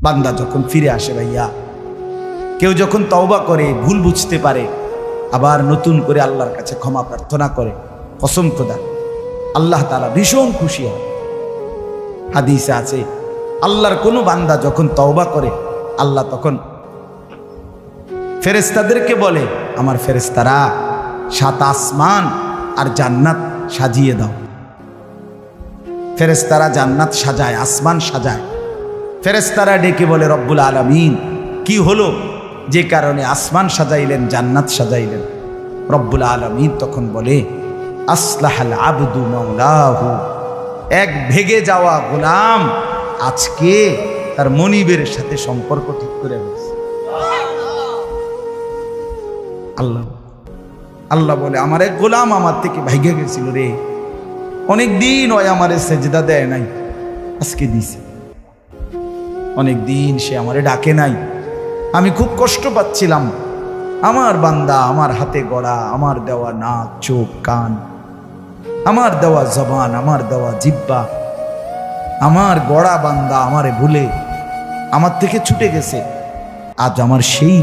বান্দা যখন ফিরে আসে ভাইয়া, কেউ যখন তওবা করে, ভুল বুঝতে পারে, আবার নতুন করে আল্লাহর কাছে ক্ষমা প্রার্থনা করে, কসম খোদা আল্লাহ তাআলা ভীষণ খুশি হয়। হাদিসে আছে আল্লাহর কোনো বান্দা যখন তওবা করে, আল্লাহ তখন ফেরেশতাদেরকে বলে, আমার ফেরেশতারা 7 আসমান আর জান্নাত সাজিয়ে দাও। ফেরেশতারা জান্নাত সাজায়, আসমান সাজায়। ফেরেশতারা ডেকে বলে, রব্বুল আলামিন কি হলো যে কারণে আসমান সাজাইলেন, জান্নাত সাজাইলেন? রব্বুল আলামিন তখন বলে, আসলাহাল আবদু মাওলাহু, এক ভেগে যাওয়া গোলাম আজকে তার মনিবের সাথে সম্পর্ক ঠিক করে ফেলেছে। আল্লাহ বলে, আমার এক গোলাম আমার থেকে ভাইগে গেছিল রে, অনেক দিন ওই আমারে সেজদা দেয় নাই, আজকে দিছে। অনেক দিন সে আমারে ডাকে নাই, আমি খুব কষ্ট পাচ্ছিলাম। আমার বান্দা আমার হাতে গড়া, আমার দেওয়া নাক, চোখ, কান, আমার দেওয়া জবান, আমার দেওয়া জিহ্বা, আমার গড়া বান্দা আমারে ভুলে আমার থেকে ছুটে গেছে। আজ আমার সেই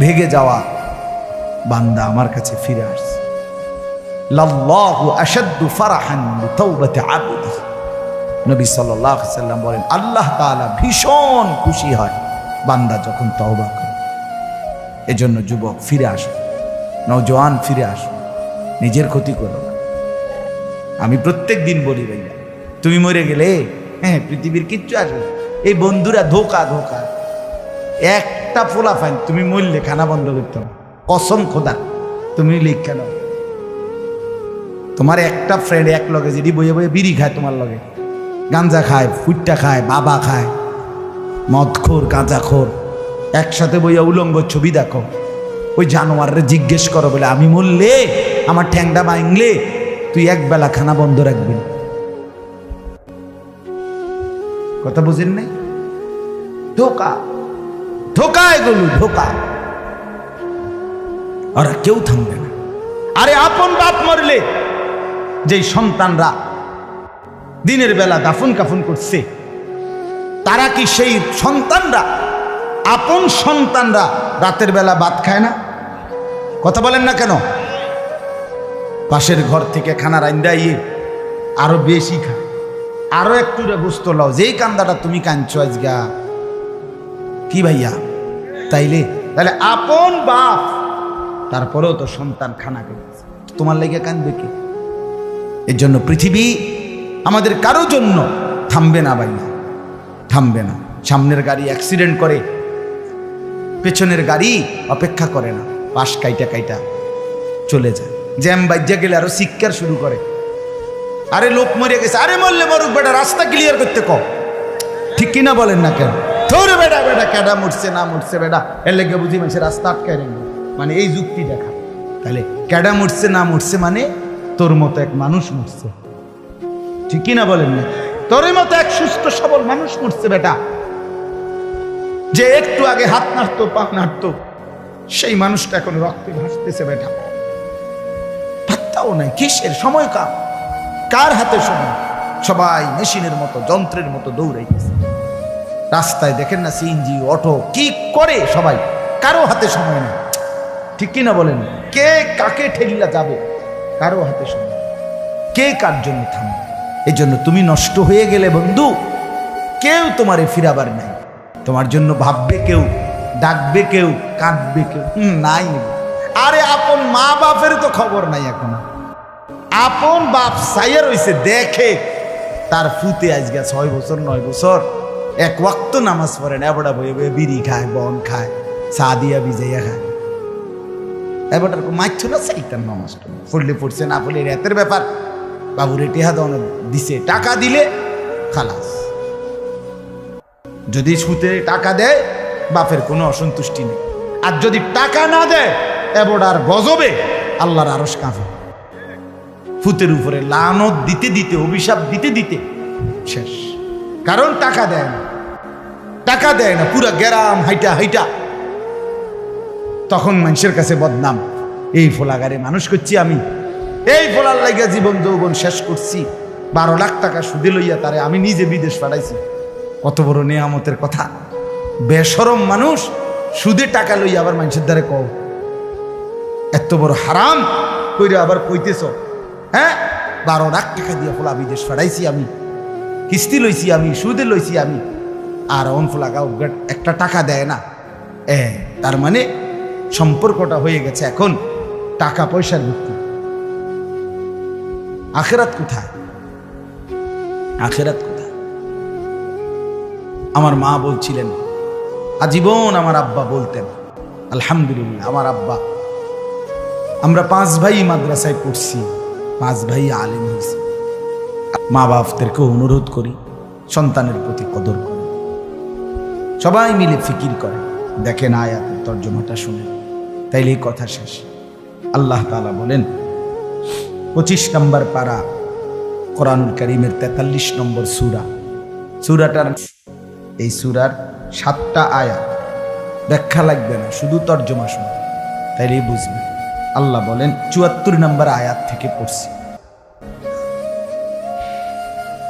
ভেগে যাওয়া বান্দা আমার কাছে ফিরে আসছে। লাল্লাহু আশাদ্দু ফারাহান বিতাওবাতি আবদি, নবী সাল্লাল্লাহু আলাইহি সাল্লাম বলেন, আল্লাহ তাআলা ভীষণ খুশি হয় বান্দা যখন তওবা করে। এজন্য যুবক ফিরে আসো, নওজোয়ান ফিরে আসো, নিজের ক্ষতি করো না। আমি প্রত্যেক দিন বলি ভাইয়া, তুমি মরে গেলে হ্যাঁ পৃথিবীর কিচ্ছু আসবে, এই বন্ধুরা ধোকা ধোকা। একটা ফোলা ফাইন, তুমি মরলে খানা বন্ধ করতে হবে, কসম খোদা তুমি লিখে নাও। তোমার একটা ফ্রেন্ড এক লগে যদি বইয়ে বইয়ে বিড়ি খায়, তোমার লগে গাঞ্জা খায়, ফুটটা খায়, বাবা খায়, মদখোর, গাঁজাখোর, একসাথে বইয়া উলঙ্গ ছবি দেখো, ওই জানোয়ারে জিজ্ঞেস করো বলে, আমি মরলে আমার ঠ্যাংটা ভাঙলে তুই এক বেলা খানা বন্ধ রাখবি। কথা বুঝেন নাই? ধোকা ধোকা, এগুলো ধোকা। আর কেউ থামবে না। আরে আপন বাপ মরলে যেই সন্তানরা দিনের বেলা দাফন কাফন করছে, তারা কি সেই সন্তানরা, আপন সন্তানরা রাতের বেলা ভাত খায় না? কথা বলেন না কেন? পাশের ঘর থেকে খানা রান্দাইয়ে আরো বেশি খায়, আরো একটু গোস্ত লাও, যেই কান্দাটা তুমি কাঁদছো আজগা। কি ভাইয়া? তাইলে আপন বাপ, তারপরেও তো সন্তান খানা খেয়েছে, তোমার লেগে কাঁদবে কি? এর জন্য পৃথিবী আমাদের কারো জন্য থামবে না ভাইয়া, থামবে না। সামনের গাড়ি অ্যাক্সিডেন্ট করে, পেছনের গাড়ি অপেক্ষা করে না, পাশ কাইটা কাইটা চলে যায়। জ্যাম বাজ্যা গেলে আরো শিক্ষার শুরু করে, আরে লোক মরে গেছে, আরে মরলে মরুক বেটা, রাস্তা ক্লিয়ার করতে কম। ঠিক কিনা বলেন না কেন? ধরে বেটা বেটা কেডা মরছে না মরছে বেটা, এর লেগে বুঝি মানুষের রাস্তা আটকায় নেই, মানে এই যুক্তি দেখা। তাহলে কেডা মরছে না মরছে মানে তোর মতো এক মানুষ মরছে। ঠিক কিনা বলেন না? তোর মতো এক সুস্থ সবল মানুষ মরছে বেটা, যে একটু আগে হাত নাড়তো, পা নাড়তো, সেই মানুষটা এখন রক্তে ভাসতেছে বেটা। পাত্তাও নাই, কিসের সময়? কার হাতে সময়? সবাই মেশিনের মতো, যন্ত্রের মতো দৌড়াইতেছে। রাস্তায় দেখেন না সিএনজি, অটো কি করে সবাই, কারো হাতে সময় নেই। ঠিক কিনা বলেন? কে কাকে ঠেলিয়া যাবে, কারো হাতে সময়, কে কার জন্য থামবে। এই জন্য তুমি নষ্ট হয়ে গেলে বন্ধু, কেউ তোমারে ফিরাবার নাই। তোমার জন্য ভাববে কেউ, ডাকবে কেউ, কাঁদবে কেউ নাই। আরে আপন মা বাপের তো খবর নাই এখন। আপন বাপ সাইয়া রইছে, দেখে তার ফুতে আজকে 6 বছর 9 বছর এক ওয়াক্ত নামাজ পড়ে না, এবড়া বয়ে বয়ে বিড়ি খায়, বন খায়, চা দিয়া ভিজাইয়া খায়। এবারটার মারছো না চাইতাম, নামাজ পড়লে পড়ছে, না পড়লে রাতের ব্যাপার। বাবুর টেহা দন দিছে, টাকা দিলে খালাস। যদি সুতে টাকা দেয় বাপের কোনো অসন্তুষ্টি নেই, আর যদি টাকা না দেয় এবড়ার গজবে আল্লাহর আরশ কাঁপে। ফুতের উপরে লানত দিতে দিতে, অভিশাপ দিতে দিতে শেষ। কারণ টাকা দেয় না, টাকা দেয় না, পুরা গ্রাম হাইটা হাইটা তখন মানুষের কাছে বদনাম। এই ফোলাগারে মানুষ করছি আমি, এই ফোলার লাইগা জীবন যৌবন শেষ করছি, 12 লাখ টাকা সুদে লইয়া তারে আমি নিজে বিদেশ পাঠাইছি। কত বড় নেয়ামতের কথা! বেশরম মানুষ সুদে টাকা লইয়া আবার মানুষের দ্বারে কও এত বড় হারাম কইরা আবার কইতেছ, হ্যাঁ 12 লাখ টাকা দিয়ে ফোলা বিদেশ ফাড়াইছি আমি, কিস্তি লইছি আমি, সুদে লইছি আমি, আর অন ফোলা গাও একটা টাকা দেয় না। তার মানে সম্পর্কটা হয়ে গেছে এখন টাকা পয়সার ভিত্তি। আখেরাত কোথায়? আখেরাত কোথায়? আমার মা বলছিলেন, আজীবন আমার আব্বা বলতেন, আলহামদুলিল্লাহ আমার আব্বা, আমরা 5 ভাই মাদ্রাসায় পড়ছি, 5 ভাই আলেম হয়েছি। মা বাপদেরকে অনুরোধ করি সন্তানের প্রতি কদর করে, সবাই মিলে ফিকির করে, দেখেন আয়াতের তর্জমাটা শুনে, তাইলে এই কথা শেষ। আল্লাহ তাআলা বলেন 25 নম্বর পারা কোরআনুল কারীমের 43 নম্বর সূরা, সূরাটার এই সূরার 7টা আয়াত, ব্যাখ্যা লাগবে না, শুধু তর্জমা শুনে তাইলেই বুঝবে। আল্লাহ বলেন 74 নম্বর আয়াত থেকে পড়ছি,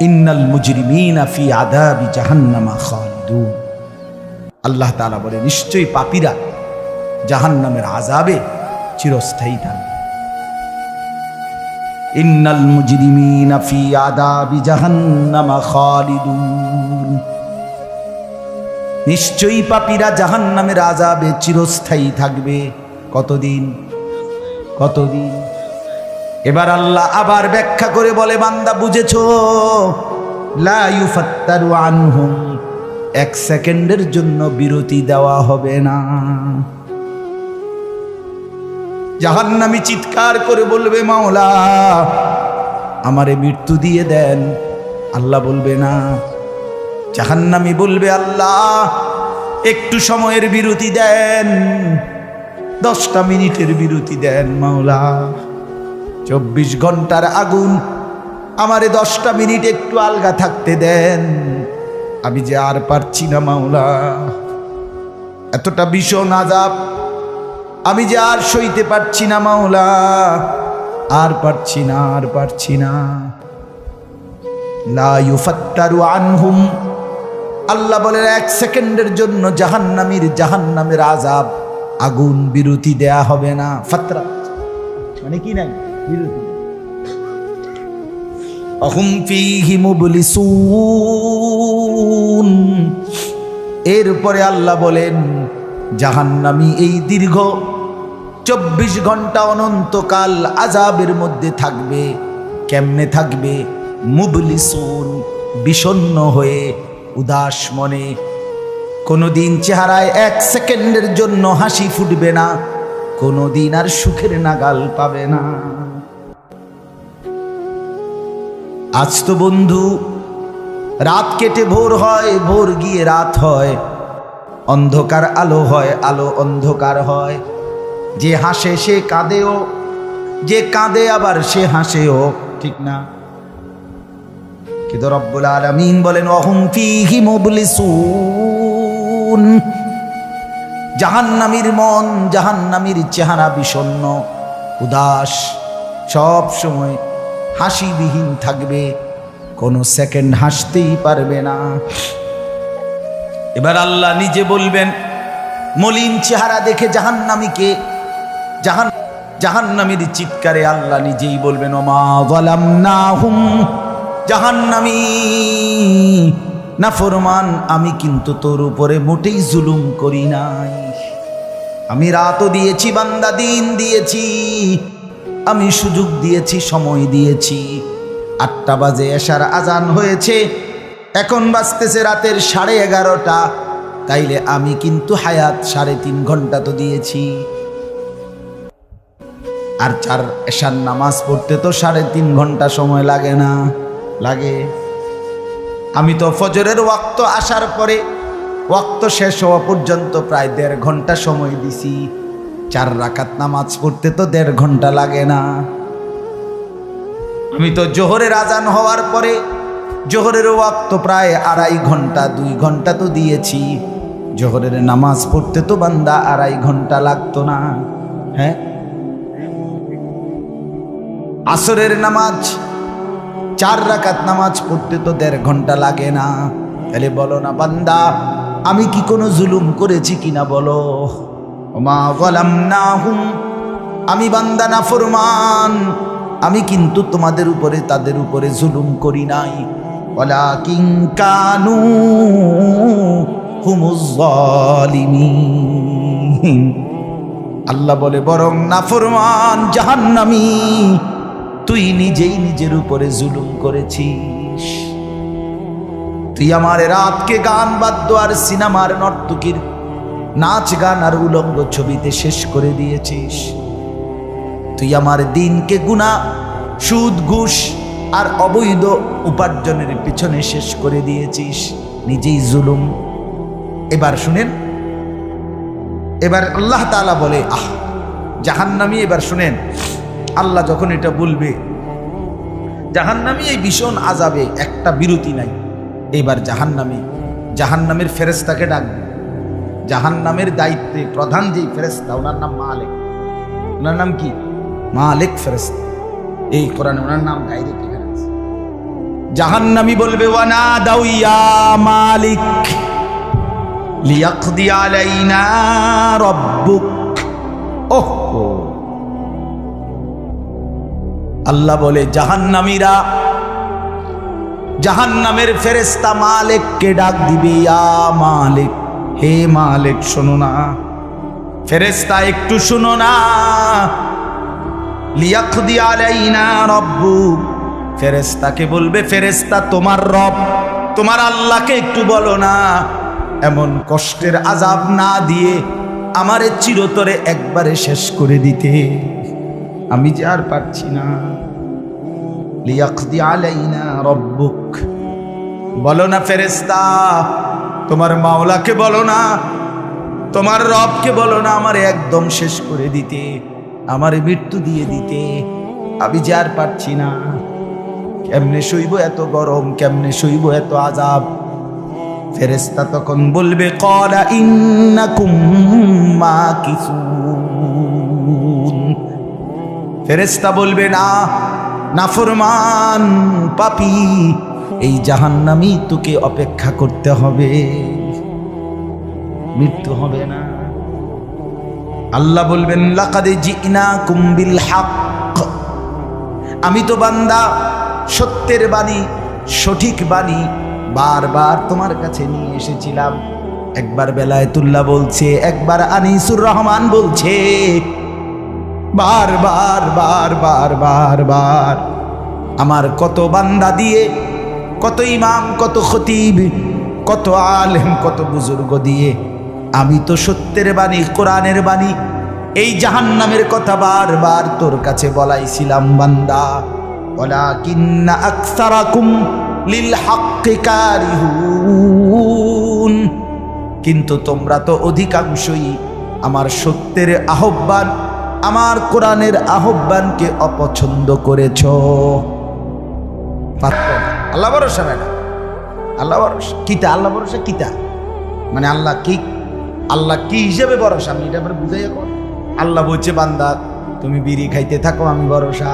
ইন্নাল মুজরিমিনা ফি আযাবি জাহান্নামা খালিদুন। আল্লাহ তাআলা বলে নিশ্চয়ই পাপীরা জাহান্নামের আযাবে চিরস্থায়ী থাকবে। ইন্নাল মুজরিমিনা ফি আযাবি জাহান্নামা খালিদুন, নিশ্চয়ই পাপীরা জাহান্নামের আযাবে চিরস্থায়ী থাকবে। কতদিন? কতদিন? এবার আল্লাহ আবার ব্যাখ্যা করে বলে, বান্দা বুঝেছো? লা ইউফাত্তারু আনহুম, 1 সেকেন্ডের জন্য বিরতি দেওয়া হবে না। জাহান্নামী চিৎকার করে বলবে, মাওলা আমারে মৃত্যু দিয়ে দেন। আল্লাহ বলবে না। জাহান্নামী বলবে, আল্লাহ একটু সময়ের বিরতি দেন, 10টা মিনিটের বিরতি দেন মাওলা। 24 ঘন্টার আগুন, আমারে 10টা মিনিট একটু আলগা থাকতে দেন, আমি যে আর পারছি না মাওলা, এতটা ভীষণ আযাব আমি যে আর সইতে পারছি না মাওলা, আর পারছি না, আর পারছি না। লা ইউফাত্তারু আনহুম, আল্লাহ বলেন 1 সেকেন্ডের জন্য জাহান্নামের আযাব, আগুন বিরতি দেয়া হবে না। ফাতরা মানে কি নাই? বিরতি। আহুম ফীহি মুবলিসুন, এরপরে আল্লাহ বলেন জাহান্নামী এই দীর্ঘ 24 ঘন্টা অনন্তকাল আযাবের মধ্যে থাকবে। কেমনে থাকবে? মুবলিসুন, বিষণ্ণ হয়ে, উদাস মনে। কোনোদিন চেহারায় 1 সেকেন্ডের জন্য হাসি ফুটবে না, কোনোদিন আর সুখের নাগাল পাবে না। আজ তো বন্ধু রাত কেটে ভোর হয়, ভোর গিয়ে রাত হয়, অন্ধকার আলো হয়, আলো অন্ধকার হয়। যে হাসে সে কাঁদেও, যে কাঁদে আবার সে হাসেও, ঠিক না? কিন্তু রব্বুল আলামিন বলেন ওয়াহুম ফীহি মুবলিসুন, জাহান্নামীর মন, জাহান্নামীর চেহারা বিষণ্ণ, উদাস, সব সময় হাসিবিহীন থাকবে, কোনো সেকেন্ড হাসতেই পারবে না। এবার আল্লাহ নিজে বলবেন, মলিন চেহারা দেখে জাহান্নামীকে, জাহান্নামীর চিৎকারে আল্লাহ নিজেই বলবেন ওমা যালামনাহুম, জাহান্নামী নাফরমান, আমি কিন্তু তোর উপরে মোটেই জুলুম করি নাই। আমি রাতও দিয়েছি বান্দা, দিন দিয়েছি, আমি সুযোগ দিয়েছি, সময় দিয়েছি। 8টা বাজে এশার আজান হয়েছে, এখন বাজতেছে রাতের 11:30। তাইলে আমি কিন্তু হায়াত 3.5 ঘন্টা তো দিয়েছি। আর 4 এশার নামাজ পড়তে তো 3.5 ঘন্টা সময় লাগে না? লাগে। আমি তো ফজরের ওয়াক্ত আসার পরে ওয়াক্ত শেষ হওয়া পর্যন্ত প্রায় 1.5 ঘন্টা সময় দিছি। 4 রাকাত নামাজ পড়তে তো 1.5 ঘন্টা লাগে না। আমি তো জোহরের আজান হওয়ার পরে জোহরের ওয়াক্ত প্রায় 2.5 ঘন্টা, 2 ঘন্টা তো দিয়েছি। জোহরের নামাজ পড়তে তো বান্দা 2.5 ঘন্টা লাগতো না? হ্যাঁ। আসরের নামাজ 4 রাকাত নামাজ পড়তে তো 1.5 ঘন্টা লাগে না? তাহলে বলো না বান্দা আমি কি কোনো জুলুম করেছি কিনা বলো। ওমা যালামনাহুম, আমি বান্দা নাফরমান, আমি কিন্তু তোমাদের উপরে তাদের উপরে জুলুম করি নাই। ওয়ালাকিন কানু হুমুজ জালিমিন। আল্লাহ বলে বরং নাফরমান জাহান্নামী, তুই নিজেই নিজের উপরে জুলুম করেছিস। তুই আমার রাতকে গান বাদ্য আর সিনেমার নর্তকীর নাচ গান আর উলঙ্গ ছবিতে শেষ করে দিয়েছিস। তুই আমার দিনকে গুনাহ, সুদ, ঘুষ আর অবৈধ উপার্জনের পিছনে শেষ করে দিয়েছিস, নিজেই জুলুম। এবার শুনেন, এবার আল্লাহ তাআলা বলে জাহান্নামী, এবার শুনেন আল্লাহ যখন এটা বলবে জাহান্নামী এই ভীষণ আযাবে একটা বিরতি নাই। এবার জাহান্নামের ফেরেশতাকে ডাকবে। জাহান্নামের দায়িত্বে প্রধান যেই ফেরেশতা, ওনার নাম মালিক। ওনার নাম কি? মালিক ফেরেশতা। এই কোরআনে ওনার নাম ডাইরেক্ট এখানে আছে। জাহান্নামী বলবে ওয়ানাদাউ ইয়া মালিক লিয়াকদি আলাইনা রাব্বুক। ওহো, আল্লাহ বলে জাহান্নামীরা, জাহান্নামের ফেরেশতা মালিককে ডাক দিবে, ইয়া মালিক, হে মালিক শোনো না, ফেরেশতা একটু শোনো না। লিয়াকদি আলাইনা রাব্বুক, ফেরেশতাকে বলবে, ফেরেশতা তোমার রব, তোমার আল্লাহকে একটু বলো না এমন কষ্টের আযাব না দিয়ে আমারে চিরতরে একবারে শেষ করে দিতে, আমি যে আর পারছি না। লিয়াকদি আলাইনা রাব্বুক, বলো না ফেরেশতা, তোমার মাওলাকে বলো না, তোমার রবকে বলো না আমারে একদম শেষ করে দিতে, আমারে মৃত্যু দিয়ে দিতে, আমি যে আর পারছি না। কেমনে সইব এত গরম, কেমনে সইব এত আযাব। ফেরেশতা তখন বলবে ক্বালা ইন্নাকুম মাকিসুন। ফেরেশতা বলবে না, নাফরমান পাপী, এই জাহান্নামী তোকে অপেক্ষা করতে হবে, মৃত্যু হবে না। আল্লাহ বলবেন লাকাদ জিনাকুম বিল হক, আমি তো বান্দা সত্যের বাণী, সঠিক বাণী বারবার তোমার কাছে নিয়ে এসেছিলাম। একবার বেলায়েতুল্লাহ বলছে, একবার আনিসুর রহমান বলছে, বারবার বারবার বারবার আমার কত বান্দা দিয়ে, কত ইমাম, কত খতিব, কত আলেম, কত বুজুর্গ দিয়ে আমি তো সত্যের বাণী, কোরআনের বাণী, এই জাহান্নামের কথা বারবার তোর কাছে বলাইছিলাম বান্দা। ওয়ালাকিন্না আকসারাকুম লিল হাক্কি কারিহুন, কিন্তু তোমরা তো অধিকাংশই আমার সত্যের আহ্বান, আমার কোরআনের আহ্বানকে অপছন্দ করেছ। আল্লাহ ভরসা ম্যাডাম, আল্লাহ ভরসা কিতা, আল্লাহ ভরসা কিতা মানে আল্লাহ কি, আল্লাহ কি হিসেবে ভরসা, আমি এটা আবার বুঝাই। এখন আল্লাহ বলছে বান্দা তুমি বিড়ি খাইতে থাকো, আমি ভরসা।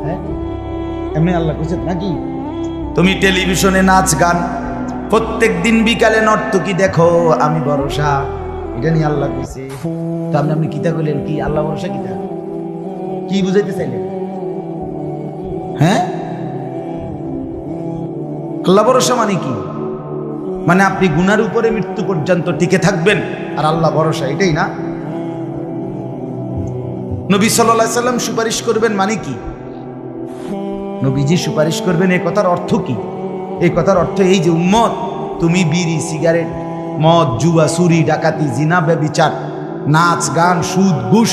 হ্যাঁ, এমনি আল্লাহ বলছে নাকি? তুমি টেলিভিশনে নাচ গান প্রত্যেক দিন বিকালে নর্তকী দেখো, আমি ভরসা, এটা নিয়ে আল্লাহ কইছে। তো আপনি কিতা কইলেন কি? আল্লাহ ভরসা কিতা কি বুঝাইতে চাইলেন? হ্যাঁ, আল্লাহ ভরসা মানে কি? মানে আপনি গুনার উপরে মৃত্যু পর্যন্ত টিকে থাকবেন আর আল্লাহ ভরসা, এটাই না? নবী সাল্লাল্লাহু আলাইহি সাল্লাম সুপারিশ করবেন মানে কি? নবীজি সুপারিশ করবেন, এই কথার অর্থ কি? এই কথার অর্থ এই যে উম্মত, তুমি বিড়ি, সিগারেট, মদ, জুয়া, চুরি, ডাকাতি, জিনা, ব্যভিচার, নাচ গান, সুদ, ঘুষ,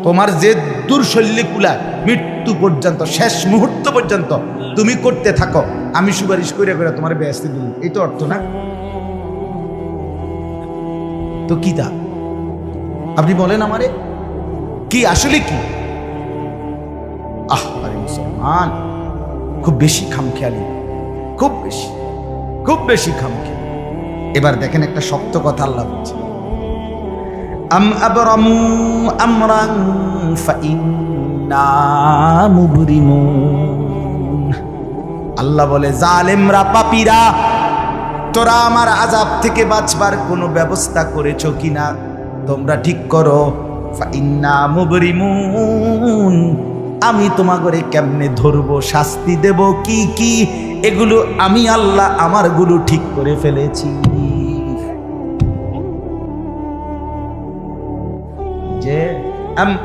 তোমার যে দুর্শল্যে কুলায় মৃত্যু পর্যন্ত, শেষ মুহূর্ত পর্যন্ত তুমি করতে থাকো, আমি সুপারিশ করে করে তোমার বেহেশতে দিব, এই তো অর্থ না? তো কি তা আপনি বলেন আমারে কি, আসলে কি? আরে মুসলমান, খুব বেশি খামখেয়ালি, খুব বেশি, খুব বেশি খামখেয়ালি। এবার দেখেন একটা শক্ত কথা আল্লাহ বলছে, আম আবরামু আমরান ফাইন্না মুবরিমুন। আল্লাহ বলে জালেমরা, পাপীরা, তোরা আমার আযাব থেকে বাঁচবার কোনো ব্যবস্থা করেছো কিনা তোমরা ঠিক করো। ফাইন্না মুবরিমুন, আমি তোমাগরে কেমনে ধরবো, শাস্তি দেব কি কি, এগুলো আমি আল্লাহ আমারগুলো ঠিক করে ফেলেছি। যে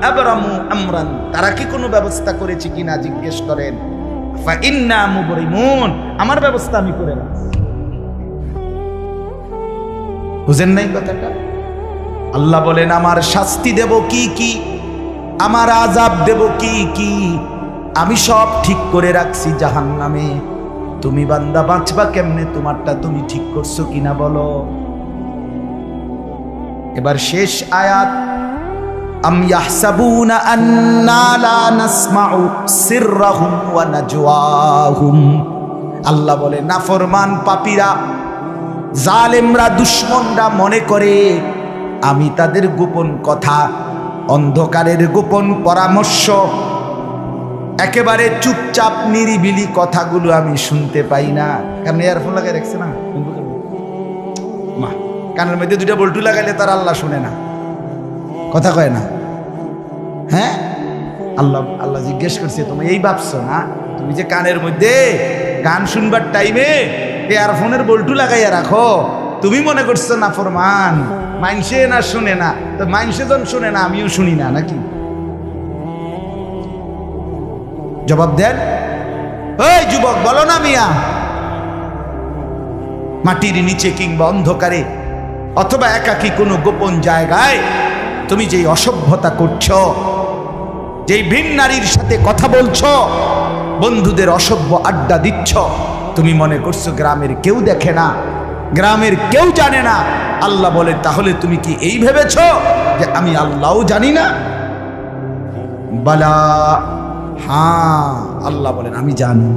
আবরামু আমরান, তারা কি কোনো ব্যবস্থা করেছে কিনা জিজ্ঞেস করেন। ফাইন্না মুবরিমুন, আমার ব্যবস্থা আমি করে রাখছি। বুঝেন নাই কথাটা? আল্লাহ বলেন আমার শাস্তি দেব কি কি, আমার আযাব দেব কি কি, আমি সব ঠিক করে রাখছি জাহান্নামে। তুমি বান্দা বাঁচবা কেমনে, তোমারটা তুমি ঠিক করছো কিনা বলো। এবার শেষ আয়াত, আম ইয়াহসাবুনা আন্না লা নাসমাউ সিররাহুম ওয়া নাজওয়াহুম। আল্লাহ বলে নাফরমান পাপীরা, জালেমরা, দুশমনরা মনে করে আমি তাদের গোপন কথা, অন্ধকারের গোপন পরামর্শ, একেবারে চুপচাপ নিরিবিলি কথাগুলো আমি শুনতে পাই না। কারণ ইয়ারফোন লাগাই রাখছে না, মা কানের মধ্যে দুইটা বল্টু লাগাইলে তার আল্লাহ শুনে না, কথা কয় না। হ্যাঁ, আল্লাহ আল্লাহ জিজ্ঞেস করছে তুমি এই ভাবছো না, তুমি যে কানের মধ্যে গান শুনবার টাইমে ইয়ারফোনের বল্টু লাগাইয়া রাখো, তুমি মনে করছো না ফরমান মাইনসে না শুনে না, তো মাইনসে যখন শুনে না আমিও শুনি না নাকি? জবাব দেন, ওই যুবক বলো না মিয়া, মাটির নিচে কিংবা অন্ধকারে অথবা একাকী কোনো গোপন জায়গায় তুমি যেই অসভ্যতা করছো, যেই ভিন নারীর সাথে কথা বলছো, বন্ধুদের অসভ্য আড্ডা দিচ্ছ, তুমি মনে করছো গ্রামের কেউ দেখে না, গ্রামের কেউ জানে না। আল্লাহ বলে তাহলে তুমি কি এই ভেবেছ যে আমি আল্লাহও জানি না? বালা, হ্যাঁ, আল্লাহ বলেন আমি জানি,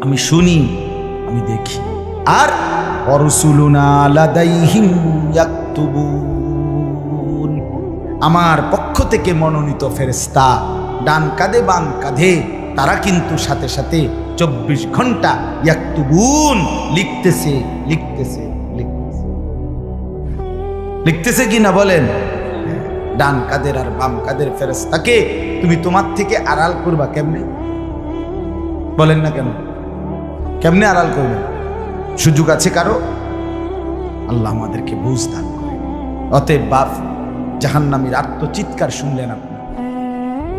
আমি শুনি, আমি দেখি। আর অরসুলুনা লাদাইহিম ইয়াকতুবুন, আমার পক্ষ থেকে মনোনীত ফেরেশতা ডান কাঁধে বাম কাঁধে, তারা কিন্তু সাথে সাথে 24 ঘন্টা ইয়াকতুবুন, লিখতেছে লিখতেছে লিখতেছে লিখতেছে কি না বলেন? ডান কাদের আর বাম কাদের ফেরেশতাকে তুমি তোমার থেকে আড়াল করবা কেমনে? বলেন না কেন? কেমনে আড়াল করবে? সুযোগ আছে কারো? আল্লাহ আমাদেরকে বুঝ দান করে। অতএব বাপ, জাহান্নামীর আত্মচিৎকার শুনলেন আপনি,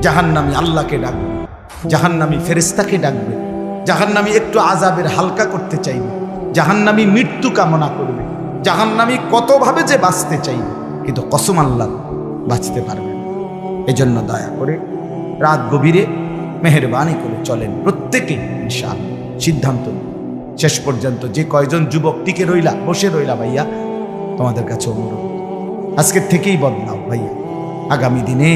জাহান্নামী আল্লাহকে ডাকবে, জাহান্নামী ফেরেশতাকে ডাকবে, জাহান্নামী একটু আযাবের হালকা করতে চাইবে, জাহান্নামী মৃত্যু কামনা করবে, জাহান্নামী কতভাবে যে বাঁচতে চাইবে, কিন্তু কসম আল্লাহ বাঁচতে পারবে না। এজন্য দয়া করে রাত গভীরে মেহেরবানি করে চলেন প্রত্যেকে, ইনশাআল্লাহ সিদ্ধান্ত নিন। শেষ পর্যন্ত যে কয়জন যুবক টিকে রইলা, বসে রইলা, ভাইয়া তোমাদের কাছে অনুরোধ, আজকের থেকেই বদলাও ভাইয়া। আগামী দিনে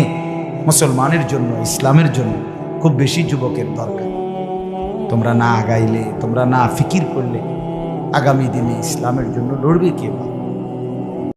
মুসলমানের জন্য, ইসলামের জন্য খুব বেশি যুবকের দরকার। তোমরা না আগাইলে, তোমরা না ফিকির করলে আগামী দিনে ইসলামের জন্য লড়বে কে?